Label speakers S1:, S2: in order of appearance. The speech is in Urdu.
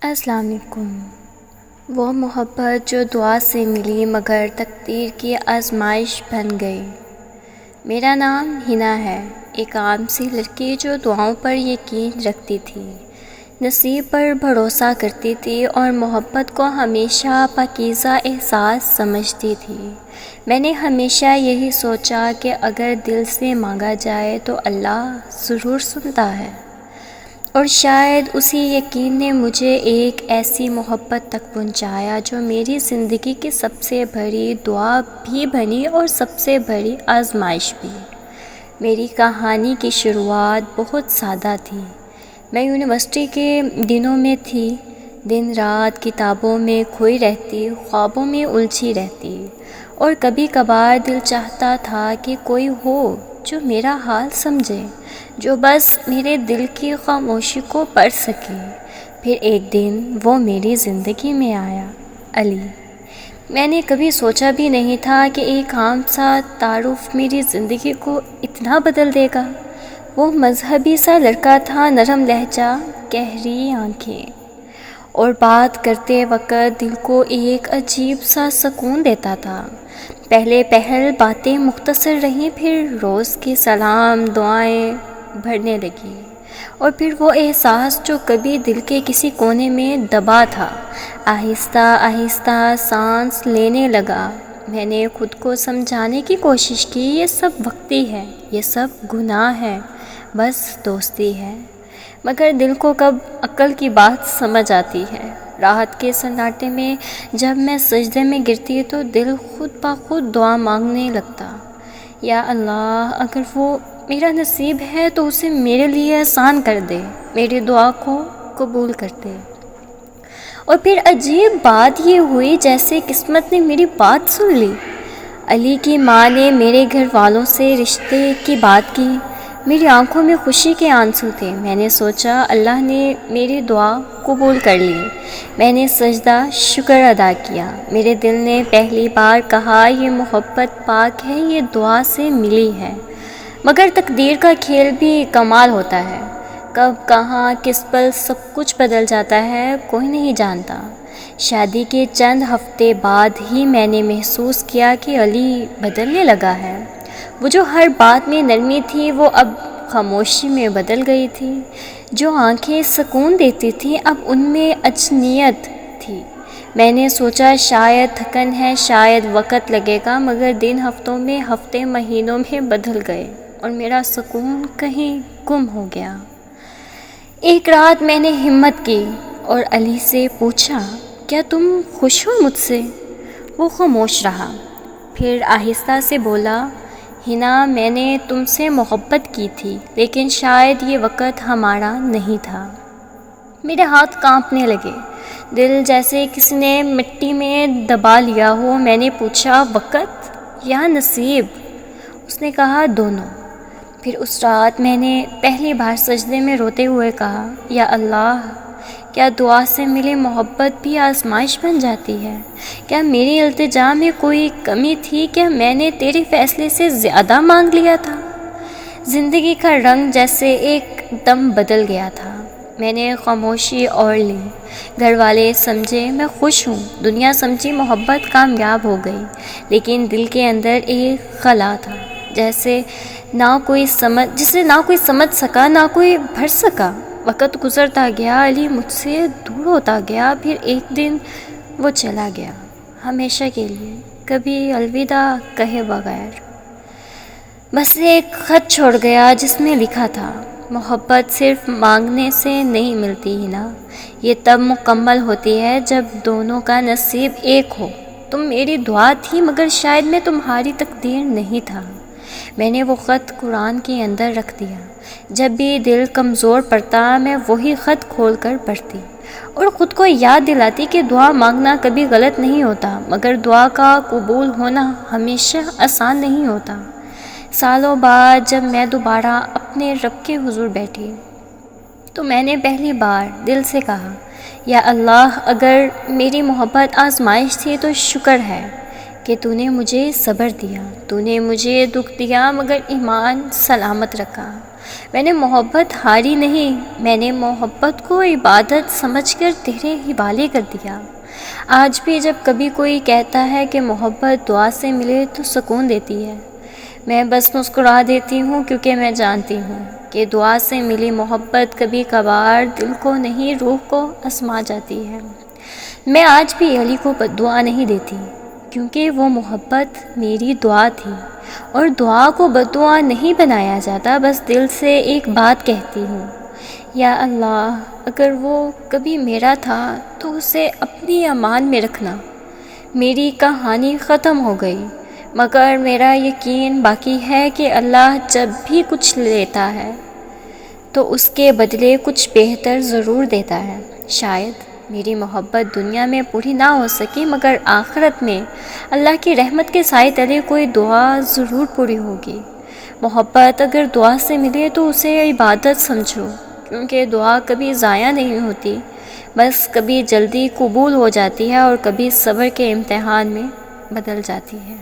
S1: السلام علیکم۔ وہ محبت جو دعا سے ملی مگر تقدیر کی آزمائش بن گئی۔ میرا نام ہنا ہے، ایک عام سی لڑکی جو دعاؤں پر یقین رکھتی تھی، نصیب پر بھروسہ کرتی تھی اور محبت کو ہمیشہ پاکیزہ احساس سمجھتی تھی۔ میں نے ہمیشہ یہی سوچا کہ اگر دل سے مانگا جائے تو اللہ ضرور سنتا ہے، اور شاید اسی یقین نے مجھے ایک ایسی محبت تک پہنچایا جو میری زندگی کی سب سے بڑی دعا بھی بنی اور سب سے بڑی آزمائش بھی۔ میری کہانی کی شروعات بہت سادہ تھی۔ میں یونیورسٹی کے دنوں میں تھی، دن رات کتابوں میں کھوئی رہتی، خوابوں میں الجھی رہتی، اور کبھی کبھار دل چاہتا تھا کہ کوئی ہو جو میرا حال سمجھے، جو بس میرے دل کی خاموشی کو پڑھ سکے۔ پھر ایک دن وہ میری زندگی میں آیا، علی۔ میں نے کبھی سوچا بھی نہیں تھا کہ ایک عام سا تعارف میری زندگی کو اتنا بدل دے گا۔ وہ مذہبی سا لڑکا تھا، نرم لہجہ، گہری آنکھیں، اور بات کرتے وقت دل کو ایک عجیب سا سکون دیتا تھا۔ پہلے پہل باتیں مختصر رہیں، پھر روز کے سلام دعائیں بڑھنے لگی، اور پھر وہ احساس جو کبھی دل کے کسی کونے میں دبا تھا آہستہ آہستہ سانس لینے لگا۔ میں نے خود کو سمجھانے کی کوشش کی، یہ سب وقتی ہے، یہ سب گناہ ہے، بس دوستی ہے۔ مگر دل کو کب عقل کی بات سمجھ آتی ہے۔ رات کے سناٹے میں جب میں سجدے میں گرتی تو دل خود بخود دعا مانگنے لگتا، یا اللہ، اگر وہ میرا نصیب ہے تو اسے میرے لیے آسان کر دے، میری دعا کو قبول کر دے۔ اور پھر عجیب بات یہ ہوئی جیسے قسمت نے میری بات سن لی۔ علی کی ماں نے میرے گھر والوں سے رشتے کی بات کی، میری آنکھوں میں خوشی کے آنسو تھے۔ میں نے سوچا اللہ نے میری دعا قبول کر لی۔ میں نے سجدہ شکر ادا کیا۔ میرے دل نے پہلی بار کہا یہ محبت پاک ہے، یہ دعا سے ملی ہے۔ مگر تقدیر کا کھیل بھی کمال ہوتا ہے، کب کہاں کس پل سب کچھ بدل جاتا ہے کوئی نہیں جانتا۔ شادی کے چند ہفتے بعد ہی میں نے محسوس کیا کہ علی بدلنے لگا ہے۔ وہ جو ہر بات میں نرمی تھی وہ اب خاموشی میں بدل گئی تھی، جو آنکھیں سکون دیتی تھیں اب ان میں اجنیت تھی۔ میں نے سوچا شاید تھکن ہے، شاید وقت لگے گا، مگر دن ہفتوں میں، ہفتے مہینوں میں بدل گئے، اور میرا سکون کہیں گم ہو گیا۔ ایک رات میں نے ہمت کی اور علی سے پوچھا، کیا تم خوش ہو مجھ سے؟ وہ خاموش رہا، پھر آہستہ سے بولا، ہنا، میں نے تم سے محبت کی تھی، لیکن شاید یہ وقت ہمارا نہیں تھا۔ میرے ہاتھ کانپنے لگے، دل جیسے کسی نے مٹی میں دبا لیا ہو۔ میں نے پوچھا، وقت یا نصیب؟ اس نے کہا، دونوں۔ پھر اس رات میں نے پہلی بار سجدے میں روتے ہوئے کہا، یا اللہ، کیا دعا سے ملی محبت بھی آزمائش بن جاتی ہے؟ کیا میری التجا میں کوئی کمی تھی؟ کیا میں نے تیرے فیصلے سے زیادہ مانگ لیا تھا؟ زندگی کا رنگ جیسے ایک دم بدل گیا تھا۔ میں نے خاموشی اوڑھ لی۔ گھر والے سمجھے میں خوش ہوں، دنیا سمجھی محبت کامیاب ہو گئی، لیکن دل کے اندر ایک خلا تھا جسے نہ کوئی سمجھ سکا، نہ کوئی بھر سکا۔ وقت گزرتا گیا، علی مجھ سے دور ہوتا گیا، پھر ایک دن وہ چلا گیا، ہمیشہ کے لیے، کبھی الوداع کہے بغیر۔ بس ایک خط چھوڑ گیا جس میں لکھا تھا، محبت صرف مانگنے سے نہیں ملتی ہی نا، یہ تب مکمل ہوتی ہے جب دونوں کا نصیب ایک ہو۔ تم میری دعا تھی، مگر شاید میں تمہاری تقدیر نہیں تھا۔ میں نے وہ خط قرآن کے اندر رکھ دیا۔ جب بھی دل کمزور پڑتا میں وہی خط کھول کر پڑھتی، اور خود کو یاد دلاتی کہ دعا مانگنا کبھی غلط نہیں ہوتا، مگر دعا کا قبول ہونا ہمیشہ آسان نہیں ہوتا۔ سالوں بعد جب میں دوبارہ اپنے رب کے حضور بیٹھی تو میں نے پہلی بار دل سے کہا، یا اللہ، اگر میری محبت آزمائش تھی تو شکر ہے کہ تو نے مجھے صبر دیا، تو نے مجھے دکھ دیا مگر ایمان سلامت رکھا۔ میں نے محبت ہاری نہیں، میں نے محبت کو عبادت سمجھ کر تیرے حوالے کر دیا۔ آج بھی جب کبھی کوئی کہتا ہے کہ محبت دعا سے ملے تو سکون دیتی ہے، میں بس مسکرا دیتی ہوں، کیونکہ میں جانتی ہوں کہ دعا سے ملی محبت کبھی کبھار دل کو نہیں روح کو آزما جاتی ہے۔ میں آج بھی علی کو بددعا نہیں دیتی، کیونکہ وہ محبت میری دعا تھی، اور دعا کو بددعا نہیں بنایا جاتا، بس دل سے ایک بات کہتی ہوں، یا اللہ اگر وہ کبھی میرا تھا تو اسے اپنی امان میں رکھنا۔ میری کہانی ختم ہو گئی، مگر میرا یقین باقی ہے کہ اللہ جب بھی کچھ لیتا ہے تو اس کے بدلے کچھ بہتر ضرور دیتا ہے۔ شاید میری محبت دنیا میں پوری نہ ہو سکی، مگر آخرت میں اللہ کی رحمت کے سائے تلے کوئی دعا ضرور پوری ہوگی۔ محبت اگر دعا سے ملے تو اسے عبادت سمجھو، کیونکہ دعا کبھی ضائع نہیں ہوتی، بس کبھی جلدی قبول ہو جاتی ہے اور کبھی صبر کے امتحان میں بدل جاتی ہے۔